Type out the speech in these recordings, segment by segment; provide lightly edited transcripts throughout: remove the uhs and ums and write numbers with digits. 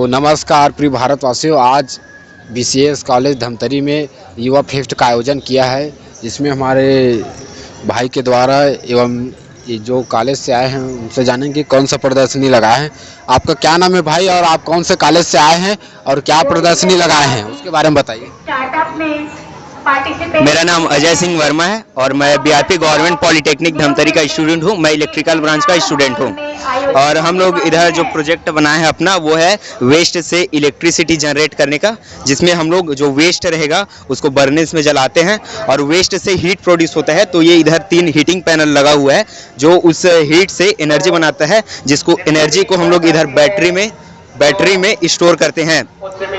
तो नमस्कार प्रिय भारतवासियों, आज बीसीएस कॉलेज धमतरी में युवा फेस्ट का आयोजन किया है, जिसमें हमारे भाई के द्वारा एवं ये जो कॉलेज से आए हैं उनसे जानेंगे कौन सा प्रदर्शनी लगाए हैं। आपका क्या नाम है भाई, और आप कौन से कॉलेज से आए हैं और क्या प्रदर्शनी लगाए हैं उसके बारे में बताइए। मेरा नाम अजय सिंह वर्मा है और मैं बीआरपी गवर्नमेंट पॉलिटेक्निक धमतरी का स्टूडेंट हूँ। मैं इलेक्ट्रिकल ब्रांच का स्टूडेंट हूँ और हम लोग इधर जो प्रोजेक्ट बनाए हैं अपना, वो है वेस्ट से इलेक्ट्रिसिटी जनरेट करने का, जिसमें हम लोग जो वेस्ट रहेगा उसको बर्नेस में जलाते हैं और वेस्ट से हीट प्रोड्यूस होता है। तो ये इधर 3 हीटिंग पैनल लगा हुआ है जो उस हीट से एनर्जी बनाता है, जिसको एनर्जी को हम लोग इधर बैटरी में स्टोर करते हैं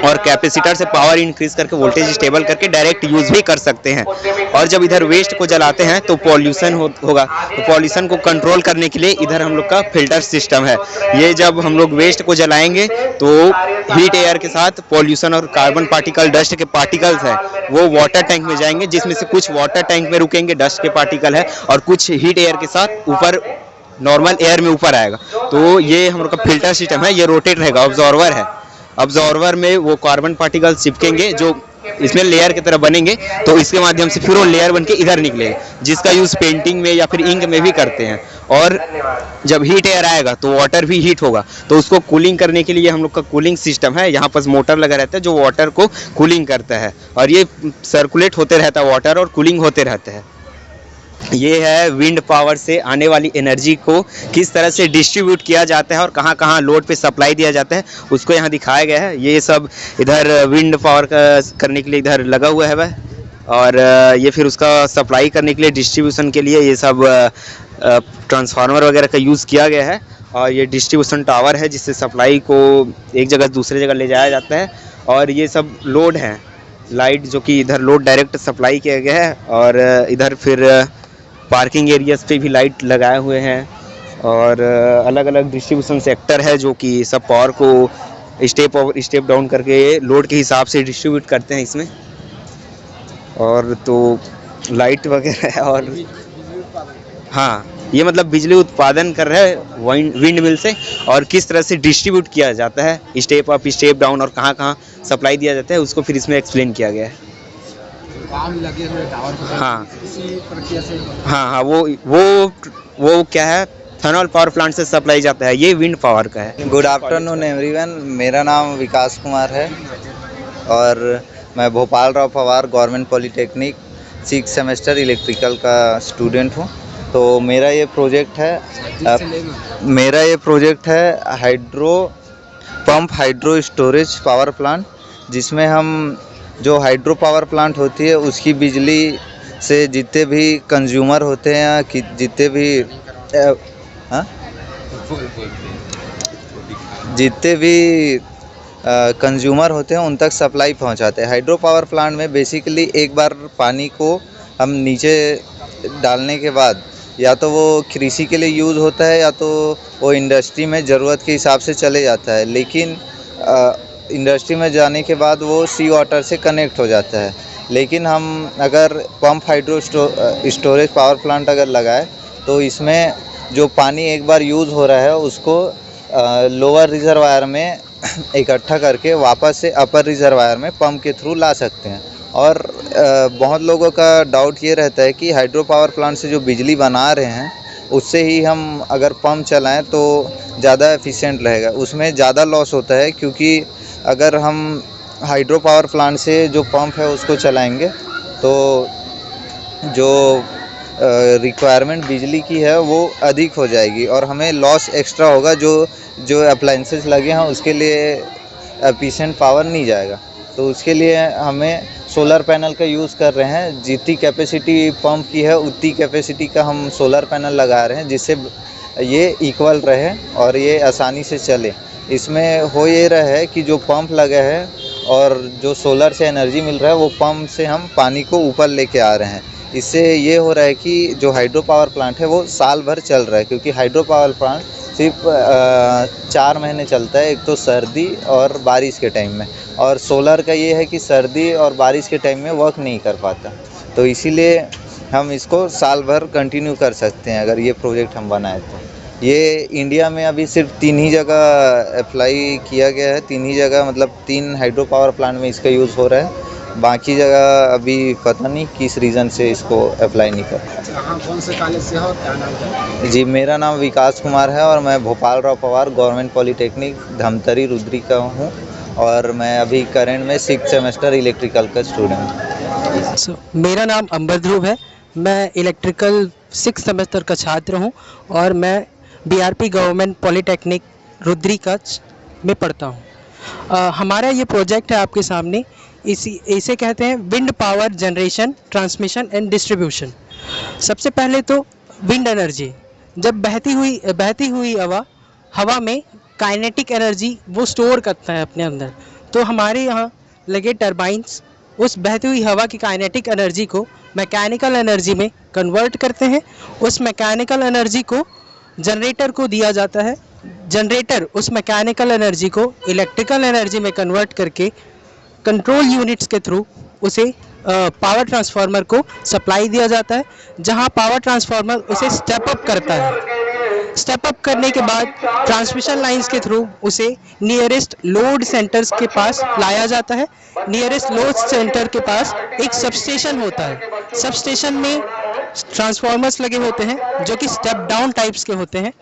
और कैपेसिटर से पावर इंक्रीज करके वोल्टेज स्टेबल करके डायरेक्ट यूज भी कर सकते हैं। और जब इधर वेस्ट को जलाते हैं तो पॉल्यूशन होगा, तो पॉल्यूशन को कंट्रोल करने के लिए इधर हम लोग का फिल्टर सिस्टम है। ये जब हम लोग वेस्ट को जलाएंगे तो हीट एयर के साथ पॉल्यूशन और कार्बन पार्टिकल, डस्ट के पार्टिकल्स हैं, वो वाटर टैंक में जाएंगे, जिसमें से कुछ वाटर टैंक में रुकेंगे, डस्ट के पार्टिकल है, और कुछ हीट एयर के साथ ऊपर नॉर्मल एयर में ऊपर आएगा। तो ये हम लोग का फिल्टर सिस्टम है, ये रोटेट रहेगा, ऑब्जॉर्वर है। ऑब्जॉर्वर में वो कार्बन पार्टिकल चिपकेंगे जो इसमें लेयर की तरह बनेंगे, तो इसके माध्यम से फिर वो लेयर बन के इधर निकलेगा, जिसका यूज पेंटिंग में या फिर इंक में भी करते हैं। और जब हीट एयर आएगा तो वाटर भी हीट होगा, तो उसको कूलिंग करने के लिए हम लोग का कूलिंग सिस्टम है। यहाँ पर मोटर लगा रहता है जो वाटर को कूलिंग करता है और ये सर्कुलेट होते रहता है वाटर और कूलिंग होते रहते हैं। ये है विंड पावर से आने वाली एनर्जी को किस तरह से डिस्ट्रीब्यूट किया जाता है और कहाँ कहाँ लोड पे सप्लाई दिया जाता है, उसको यहाँ दिखाया गया है। ये सब इधर विंड पावर का करने के लिए इधर लगा हुआ है वह, और ये फिर उसका सप्लाई करने के लिए, डिस्ट्रीब्यूशन के लिए ये सब ट्रांसफार्मर वगैरह का यूज़ किया गया है। और ये डिस्ट्रीब्यूशन टावर है जिससे सप्लाई को एक जगह दूसरे जगह ले जाया जाता है। और ये सब लोड है, लाइट जो कि इधर लोड डायरेक्ट सप्लाई किया गया है। और इधर फिर पार्किंग एरियाज पे भी लाइट लगाए हुए हैं और अलग अलग डिस्ट्रीब्यूशन सेक्टर है जो कि सब पावर को स्टेप डाउन करके लोड के हिसाब से डिस्ट्रीब्यूट करते हैं इसमें। और तो लाइट वगैरह है। और हाँ, ये मतलब बिजली उत्पादन कर रहे हैं विंड मिल से, और किस तरह से डिस्ट्रीब्यूट किया जाता है, स्टेप अप स्टेप डाउन, और कहाँ कहाँ सप्लाई दिया जाता है, उसको फिर इसमें एक्सप्लेन किया गया है। लगे हुए टावर को, हाँ इसी प्रक्रिया से हाँ, वो क्या है, थर्मल पावर प्लांट से सप्लाई जाता है, ये विंड पावर का है। गुड आफ्टरनून एवरीवन, मेरा नाम विकास कुमार है और मैं Bhopal Rao Pawar government polytechnic 6 semester electrical का स्टूडेंट हूँ। तो मेरा ये प्रोजेक्ट है हाइड्रो स्टोरेज पावर प्लांट, जिसमें हम जो हाइड्रो पावर प्लांट होती है उसकी बिजली से जितने भी कंज्यूमर होते हैं, कि जितने भी कंज्यूमर होते हैं उन तक सप्लाई पहुंचाते हैं। हाइड्रो पावर प्लांट में बेसिकली एक बार पानी को हम नीचे डालने के बाद या तो वो कृषि के लिए यूज़ होता है या तो वो इंडस्ट्री में ज़रूरत के हिसाब से चले जाता है, लेकिन इंडस्ट्री में जाने के बाद वो सी वाटर से कनेक्ट हो जाता है। लेकिन हम अगर pump hydro storage power plant अगर लगाए तो इसमें जो पानी एक बार यूज़ हो रहा है उसको लोअर रिजर्वायर में इकट्ठा करके वापस से अपर रिजर्वायर में पंप के थ्रू ला सकते हैं। और बहुत लोगों का डाउट ये रहता है कि हाइड्रो पावर प्लांट से जो बिजली बना रहे हैं उससे ही हम अगर पंप चलाएं तो ज़्यादा एफिशिएंट रहेगा। उसमें ज़्यादा लॉस होता है, क्योंकि अगर हम हाइड्रो पावर प्लांट से जो पंप है उसको चलाएंगे तो जो रिक्वायरमेंट बिजली की है वो अधिक हो जाएगी और हमें लॉस एक्स्ट्रा होगा। जो अप्लायंसेस लगे हैं उसके लिए एफिशिएंट पावर नहीं जाएगा। तो उसके लिए हमें सोलर पैनल का यूज़ कर रहे हैं। जितनी कैपेसिटी पंप की है उतनी कैपेसिटी का हम सोलर पैनल लगा रहे हैं, जिससे ये इक्वल रहे और ये आसानी से चले। इसमें हो ये रहा है कि जो पंप लगा है और जो सोलर से एनर्जी मिल रहा है वो पंप से हम पानी को ऊपर लेके आ रहे हैं। इससे ये हो रहा है कि जो हाइड्रो पावर प्लांट है वो साल भर चल रहा है, क्योंकि हाइड्रो पावर प्लांट सिर्फ 4 महीने चलता है, एक तो सर्दी और बारिश के टाइम में, और सोलर का ये है कि सर्दी और बारिश के टाइम में वर्क नहीं कर पाता। तो इसीलिए हम इसको साल भर कंटिन्यू कर सकते हैं अगर ये प्रोजेक्ट हम बनाए तो। ये इंडिया में अभी सिर्फ 3 ही जगह अप्लाई किया गया है, 3 ही जगह, मतलब 3 हाइड्रो पावर प्लांट में इसका यूज़ हो रहा है। बाकी जगह अभी पता नहीं किस रीज़न से इसको अप्लाई नहीं कर रहा। कहाँ कौन से कॉलेज से हो, क्या नाम है? जी, मेरा नाम विकास कुमार है और मैं भोपाल राव पवार गवर्नमेंट पॉलिटेक्निक धमतरी रुद्री का हूँ और मैं अभी करंट में 6th सेमेस्टर इलेक्ट्रिकल का स्टूडेंट हूँ। मेरा नाम अंबर ध्रुव है। मैं इलेक्ट्रिकल 6 सेमेस्टर का छात्र हूँ और मैं बीआरपी गवर्नमेंट पॉलिटेक्निक रुद्री का में पढ़ता हूँ। हमारा ये प्रोजेक्ट है आपके सामने, इसे कहते हैं wind power generation, transmission and distribution. सबसे पहले तो विंड एनर्जी, जब बहती हुई हवा में काइनेटिक एनर्जी वो स्टोर करता है अपने अंदर। तो हमारे यहाँ लगे टरबाइंस उस बहती हुई हवा की काइनेटिक एनर्जी को मैकेनिकल एनर्जी में कन्वर्ट करते हैं। उस मैकेनिकल एनर्जी को जनरेटर को दिया जाता है। जनरेटर उस मैकेनिकल एनर्जी को इलेक्ट्रिकल एनर्जी में कन्वर्ट करके कंट्रोल यूनिट्स के थ्रू उसे पावर ट्रांसफार्मर को सप्लाई दिया जाता है, जहां पावर ट्रांसफार्मर उसे स्टेप अप करता है। स्टेप अप करने के बाद ट्रांसमिशन लाइंस के थ्रू उसे नियरेस्ट लोड सेंटर्स के पास लाया जाता है। नियरेस्ट लोड सेंटर के पास एक सबस्टेशन होता है। सबस्टेशन में ट्रांसफार्मर्स लगे होते हैं जो कि स्टेप डाउन टाइप्स के होते हैं।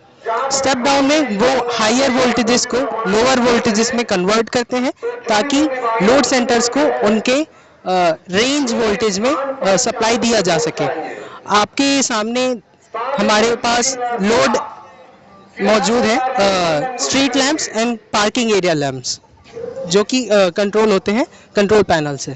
स्टेप डाउन में वो हायर वोल्टेजेस को लोअर वोल्टेजेस में कन्वर्ट करते हैं ताकि लोड सेंटर्स को उनके रेंज वोल्टेज में सप्लाई दिया जा सके। आपके सामने हमारे पास लोड मौजूद है, street lamps and parking area lamps, जो कि कंट्रोल होते हैं कंट्रोल पैनल से।